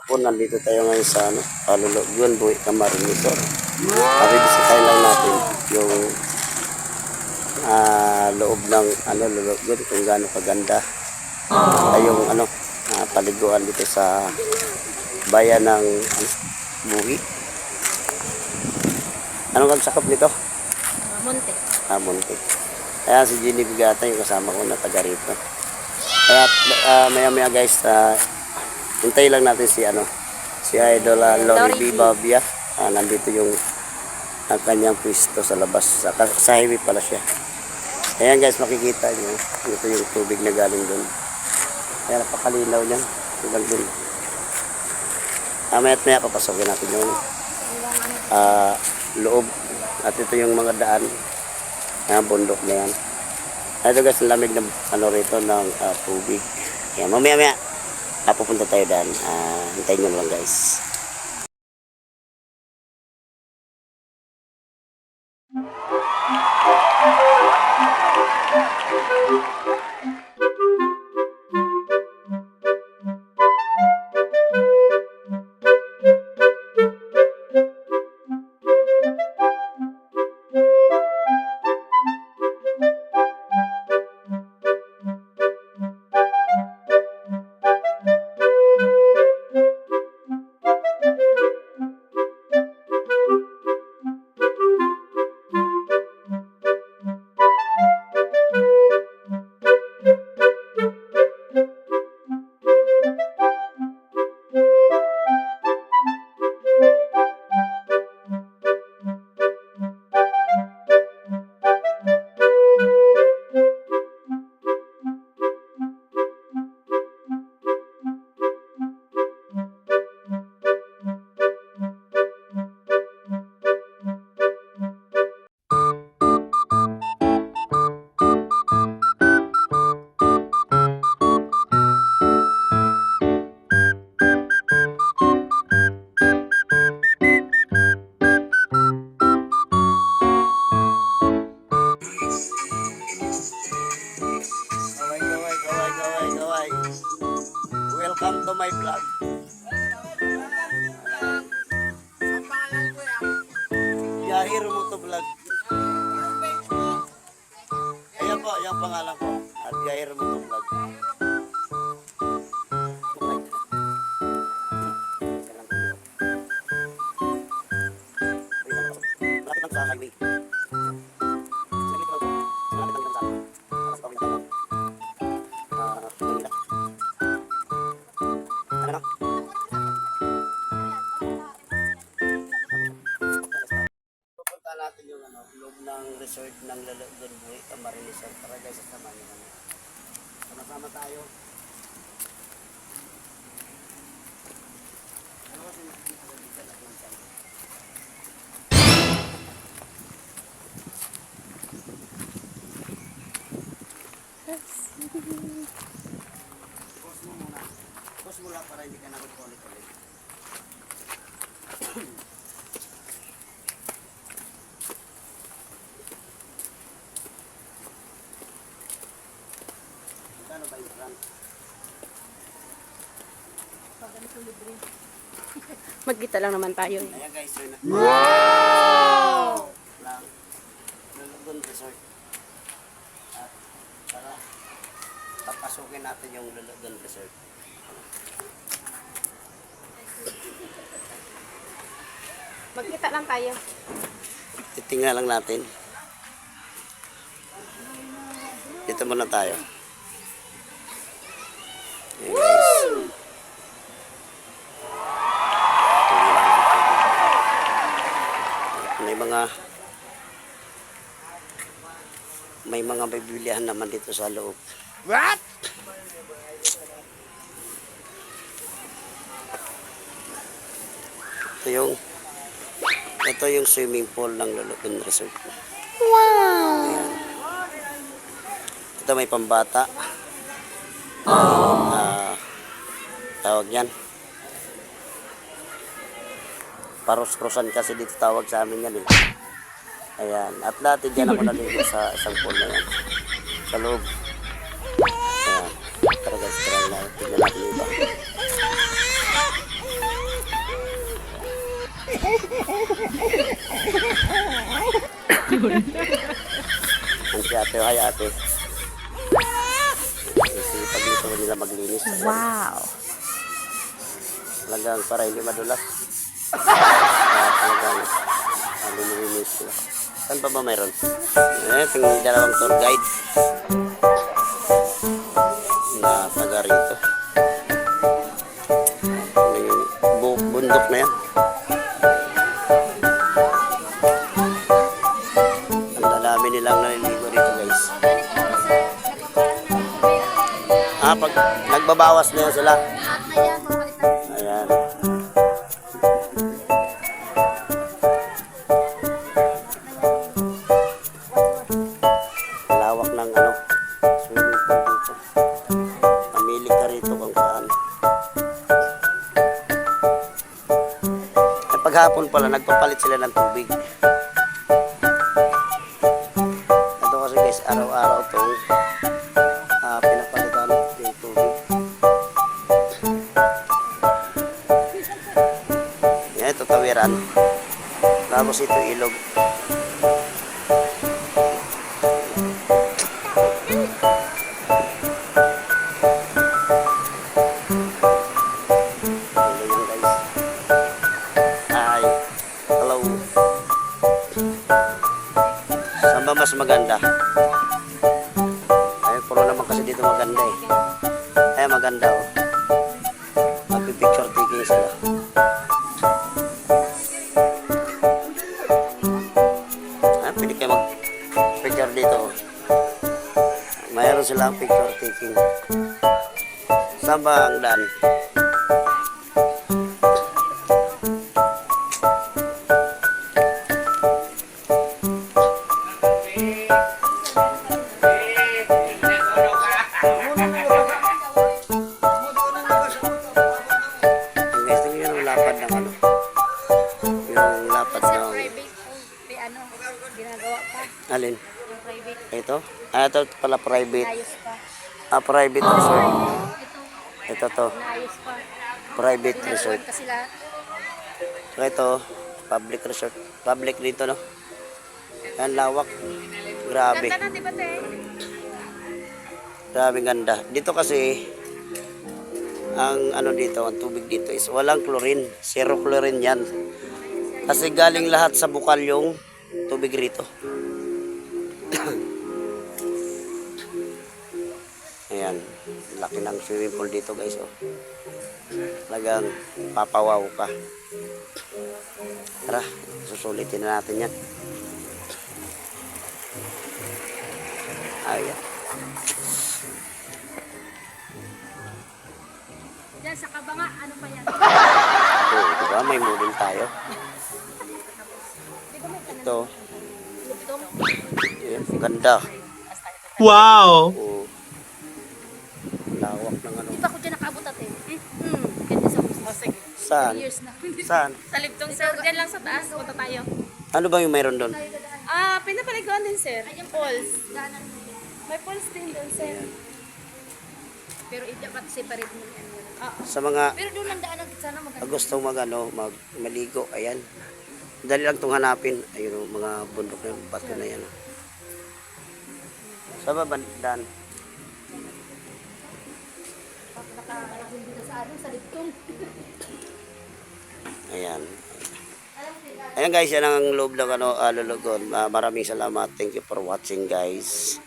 po, nandito tayo ngayon sa Lulugon, Buhi, Camarines Resort. Bisitahin lang natin yung loob ng Lulugon, kung gaano kaganda. Yung paliguan dito sa bayan ng Buhi. Anong kagsakop nito? Monte. Monte. Kaya si Jenny Bigata yung kasama ko na taga rito. Kaya maya guys, hintay lang natin si Idol Lori B. Babia. Nandito yung ang kanyang pwesto sa labas. Sa highway pala siya. Ayan guys, makikita nyo. Ito yung tubig na galing doon. Kaya napakalinaw niyan. Tulang doon. Maya papasokin natin yung loob. At ito yung mga daan. Bundok na yan. Ito guys, ang lamig ng rito ng tubig. Ayan, mamaya pupunta tayo dyan. Hintayin nyo lang guys. Welcome to my vlog. Yahiro mo to vlog. Ayan po, yung pangalan ko. At Yahiro mo to vlog. Malapit lang sa highway. Pupunta natin yung loob ng resort ng Lulugon, Buhi, Camarines Resort. Tara guys, sasama nyo naman. Sama-sama tayo. Ano kasi nakikita ko dito lang ng saan? Pause mo lang para hindi ka nakapag-ulit-ulit. Ano ba yung run? Magkita lang naman tayo. Ayan guys, yun na. Wow! Lang. Lulugon Resort. At tara, papasukin natin yung Lulugon Resort. Magkita lang tayo. Titingnan lang natin. Dito muna tayo. Ayan guys. May mga bibilihan naman dito sa loob. What? Ito yung swimming pool ng Lulugon Resort. Wow! Ayan. Ito may pambata. Tawag yan. Paros-krosan kasi dito tawag sa amin yan eh. Ayan. At dati dyan ako naligo sa isang pool na yan. Sa loob. Ayan. Tara guys, tara na. Tignan natin iba. kay ate. Sisipag dito nila maglinis. Wow. Talagang para hindi madulas. Talagang lumilinis sila. Saan pa ba mayroon? Tingnan dalawang tour guide na taga rito. Yung bundok na yan. Ang dami nilang naliligo dito guys. Pag nagbabawas na yan sila. Ayan. Lawak ng swimming pool dito. Pamili ka rito kung saan. At paghapon pala, nagpapalit sila ng tubig. Ito kasi guys, araw-araw itong pinapalitan yung tubig. Yan, ito tawiran. Tapos ito ilog. Saan ba mas maganda? Ay, puro naman kasi dito maganda eh. Ay, maganda oh. Magpipicture taking sila. Ay, pwede kayo mag-picture dito oh. Mayroon silang picture taking. Saan ba ang daan? Yung lapad ng Private. May ginagawa pa. alin? Yung private. Ito? Ito pala private. Naayos pa. Private resort. Ito. Ito to. Naayos pa. Private Pinagawa resort. pa sila. So ito, public resort. Public dito no. Ang lawak. Grabe. Ganda na, diba, te? Grabe ganda. Dito kasi ang dito, ang tubig dito is walang chlorine. Zero chlorine yan. Kasi galing lahat sa bukal yung tubig rito. Ayan. Laki ng swimming pool dito guys. Oh. Talagang papawaw ka. Tara, susulitin na natin yan. Ayan. Diyan sa Kabanga, ano pa yan? Diba may model tayo? Ito. Lugtong. Ayan, ganda. Wow! Oh. Lawak ng Di ba ako dyan nakaabot ate? Ganda sa gusto. Sige. Saan? Years na. Saan? Sa Lugtong, sir. Diyan lang sa taas. Punta tayo. Ano ba yung mayroon doon? Pinapaliguan din, sir. Yung falls. May falls din doon, sir. Pero dapat separate mo yan. Sa mga Pero doon lang daan sana maganda. gusto maligo, ayan. Dali lang itong hanapin. Ayun o, mga bundok na yung bato na yan. Sa babandan. Sa Lugtong. Ayan. Ayan guys, yan ang loob ng Lulugon. Maraming salamat. Thank you for watching guys.